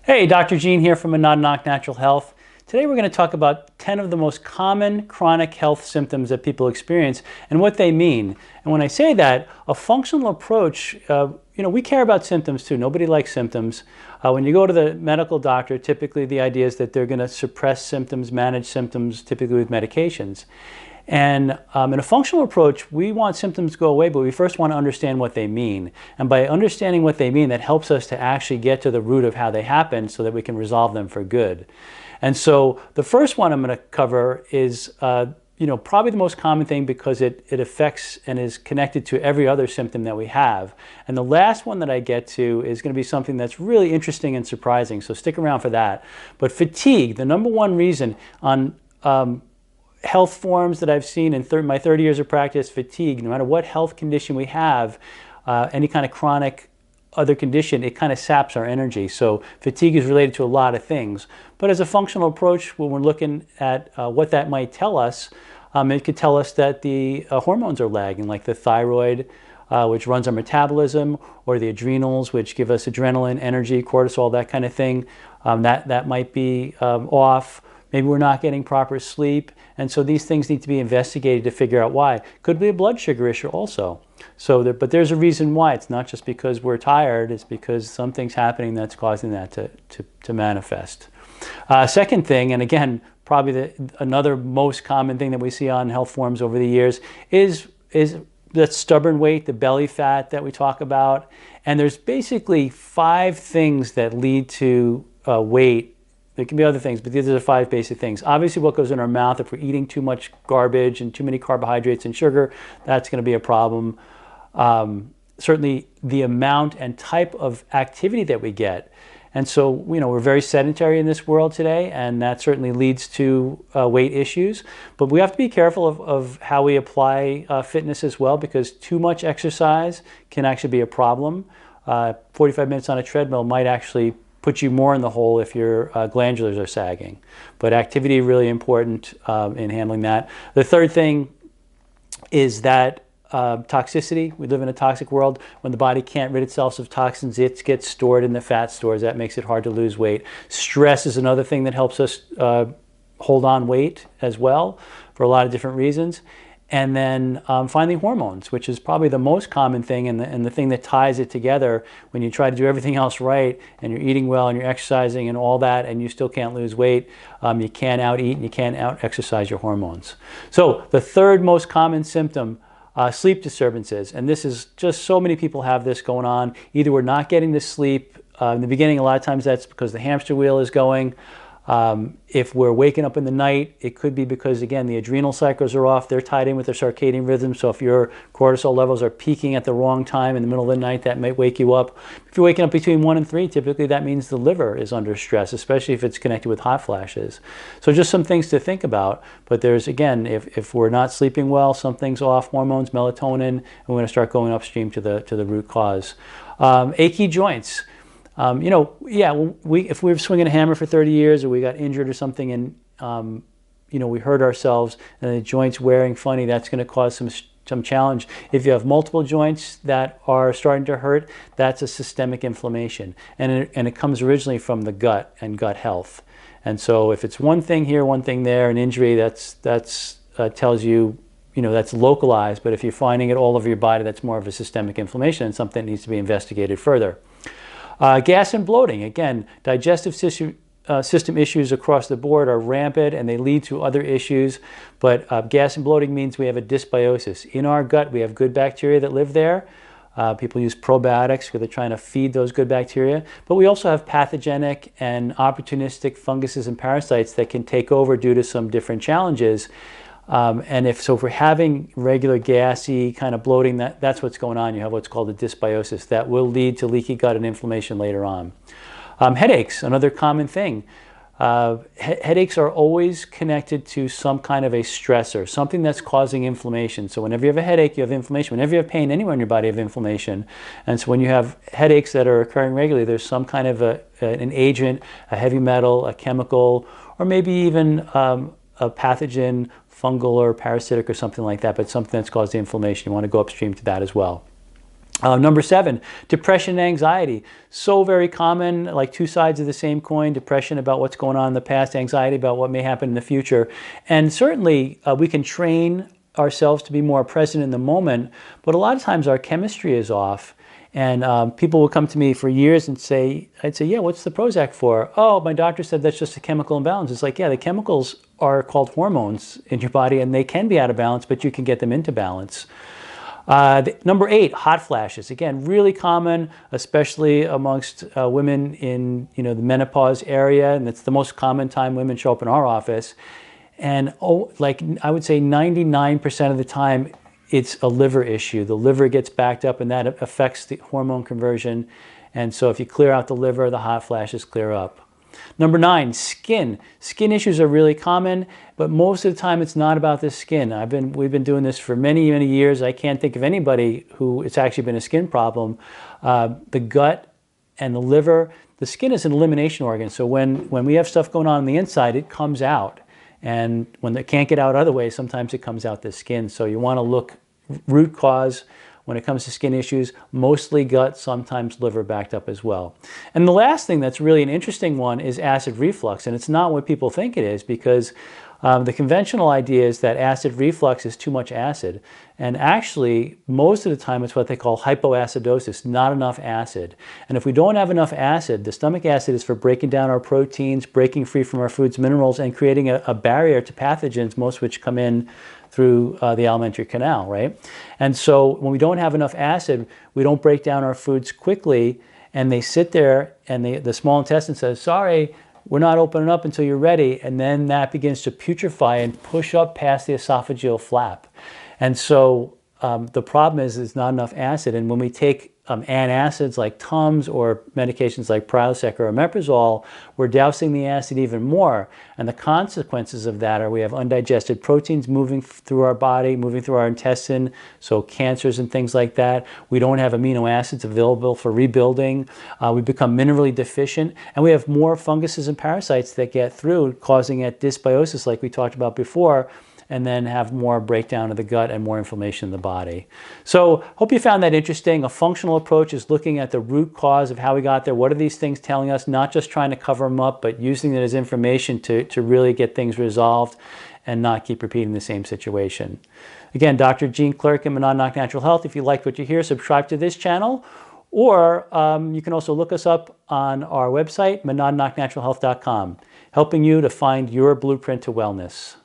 Hey, Dr. Gene here from Monadnock Natural Health. Today we're going to talk about 10 of the most common chronic health symptoms that people experience and what they mean. And when I say that, a functional approach, we care about symptoms too. Nobody likes symptoms. When you go to the medical doctor, typically the idea is that they're going to suppress symptoms, manage symptoms, typically with medications. And in a functional approach, we want symptoms to go away, but we first want to understand what they mean. And by understanding what they mean, that helps us to actually get to the root of how they happen so that we can resolve them for good. And so the first one I'm going to cover is probably the most common thing because it affects and is connected to every other symptom that we have. And the last one that I get to is going to be something that's really interesting and surprising, so stick around for that. But fatigue, the number one reason on health forms that I've seen in my 30 years of practice, fatigue, no matter what health condition we have, any kind of chronic other condition, it kind of saps our energy. So fatigue is related to a lot of things. But as a functional approach, when we're looking at what that might tell us, it could tell us that the hormones are lagging, like the thyroid, which runs our metabolism, or the adrenals, which give us adrenaline, energy, cortisol, that kind of thing. That might be off. Maybe we're not getting proper sleep. And so these things need to be investigated to figure out why. Could be a blood sugar issue also. But there's a reason why. It's not just because we're tired. It's because something's happening that's causing that to manifest. Second thing, and again, probably another most common thing that we see on health forms over the years is that stubborn weight, the belly fat that we talk about. And there's basically 5 things that lead to weight. There can be other things, but these are the 5 basic things. Obviously, what goes in our mouth, if we're eating too much garbage and too many carbohydrates and sugar, that's going to be a problem. Certainly, the amount and type of activity that we get. And so, we're very sedentary in this world today, and that certainly leads to weight issues. But we have to be careful of how we apply fitness as well, because too much exercise can actually be a problem. 45 minutes on a treadmill might actually put you more in the hole if your glandulars are sagging. But activity is really important in handling that. The third thing is that toxicity. We live in a toxic world. When the body can't rid itself of toxins, it gets stored in the fat stores. That makes it hard to lose weight. Stress is another thing that helps us hold on weight as well for a lot of different reasons. And then finally, hormones, which is probably the most common thing and the thing that ties it together. When you try to do everything else right and you're eating well and you're exercising and all that and you still can't lose weight, you can't out-eat and you can't out-exercise your hormones. So the third most common symptom, sleep disturbances. And this is just so many people have this going on. Either we're not getting the sleep. In the beginning, a lot of times that's because the hamster wheel is going. If we're waking up in the night, it could be because, again, the adrenal cycles are off. They're tied in with their circadian rhythm. So if your cortisol levels are peaking at the wrong time in the middle of the night, that might wake you up. If you're waking up between 1 and 3, typically that means the liver is under stress, especially if it's connected with hot flashes. So just some things to think about. But there's, again, if we're not sleeping well, something's off, hormones, melatonin, and we're going to start going upstream to the root cause. Achy joints. If we were swinging a hammer for 30 years or we got injured or something and, we hurt ourselves and the joint's wearing funny, that's going to cause some challenge. If you have multiple joints that are starting to hurt, that's a systemic inflammation. And it comes originally from the gut and gut health. And so if it's one thing here, one thing there, an injury, that's tells you, that's localized. But if you're finding it all over your body, that's more of a systemic inflammation and something that needs to be investigated further. Gas and bloating. Again, digestive system issues across the board are rampant and they lead to other issues. But gas and bloating means we have a dysbiosis. In our gut, we have good bacteria that live there. People use probiotics because they're trying to feed those good bacteria. But we also have pathogenic and opportunistic funguses and parasites that can take over due to some different challenges. If we're having regular gassy kind of bloating, that's what's going on. You have what's called a dysbiosis that will lead to leaky gut and inflammation later on. Headaches, another common thing. Headaches are always connected to some kind of a stressor, something that's causing inflammation. So whenever you have a headache, you have inflammation. Whenever you have pain anywhere in your body, you have inflammation. And so when you have headaches that are occurring regularly, there's some kind of an agent, a heavy metal, a chemical, or maybe even a pathogen, fungal or parasitic or something like that, but something that's caused the inflammation. You want to go upstream to that as well. Number 7, depression and anxiety. So very common, like two sides of the same coin. Depression about what's going on in the past, anxiety about what may happen in the future. And certainly we can train ourselves to be more present in the moment, but a lot of times our chemistry is off. And people will come to me for years and I'd say, yeah, what's the Prozac for? Oh, my doctor said that's just a chemical imbalance. It's like, yeah, the chemicals are called hormones in your body and they can be out of balance, but you can get them into balance. Number 8, hot flashes. Again, really common, especially amongst women in the menopause area, and it's the most common time women show up in our office. And like I would say 99% of the time, it's a liver issue. The liver gets backed up and that affects the hormone conversion. And so if you clear out the liver, the hot flashes clear up. Number 9, skin. Skin issues are really common, but most of the time it's not about the skin. We've been doing this for many, many years. I can't think of anybody who it's actually been a skin problem. The gut and the liver, the skin is an elimination organ. So when we have stuff going on the inside, it comes out. And when it can't get out other ways, sometimes it comes out the skin. So you want to look root cause when it comes to skin issues, mostly gut, sometimes liver backed up as well. And the last thing that's really an interesting one is acid reflux. And it's not what people think it is, because the conventional idea is that acid reflux is too much acid. And actually, most of the time, it's what they call hypoacidosis, not enough acid. And if we don't have enough acid, the stomach acid is for breaking down our proteins, breaking free from our foods, minerals, and creating a barrier to pathogens, most of which come in through the alimentary canal, right? And so when we don't have enough acid, we don't break down our foods quickly, and they sit there, and the small intestine says, sorry, we're not opening up until you're ready, and then that begins to putrefy and push up past the esophageal flap. And so the problem is there's not enough acid, and when we take antacids like Tums or medications like Prilosec or omeprazole, we're dousing the acid even more. And the consequences of that are we have undigested proteins moving through our body, moving through our intestine, so cancers and things like that. We don't have amino acids available for rebuilding. We become minerally deficient, and we have more funguses and parasites that get through, causing a dysbiosis like we talked about before, and then have more breakdown of the gut and more inflammation in the body. So hope you found that interesting. A functional approach is looking at the root cause of how we got there. What are these things telling us? Not just trying to cover them up, but using it as information to really get things resolved and not keep repeating the same situation. Again, Dr. Gene Clerkin, Monadnock Natural Health. If you liked what you hear, subscribe to this channel. Or you can also look us up on our website, monadnocknaturalhealth.com, helping you to find your blueprint to wellness.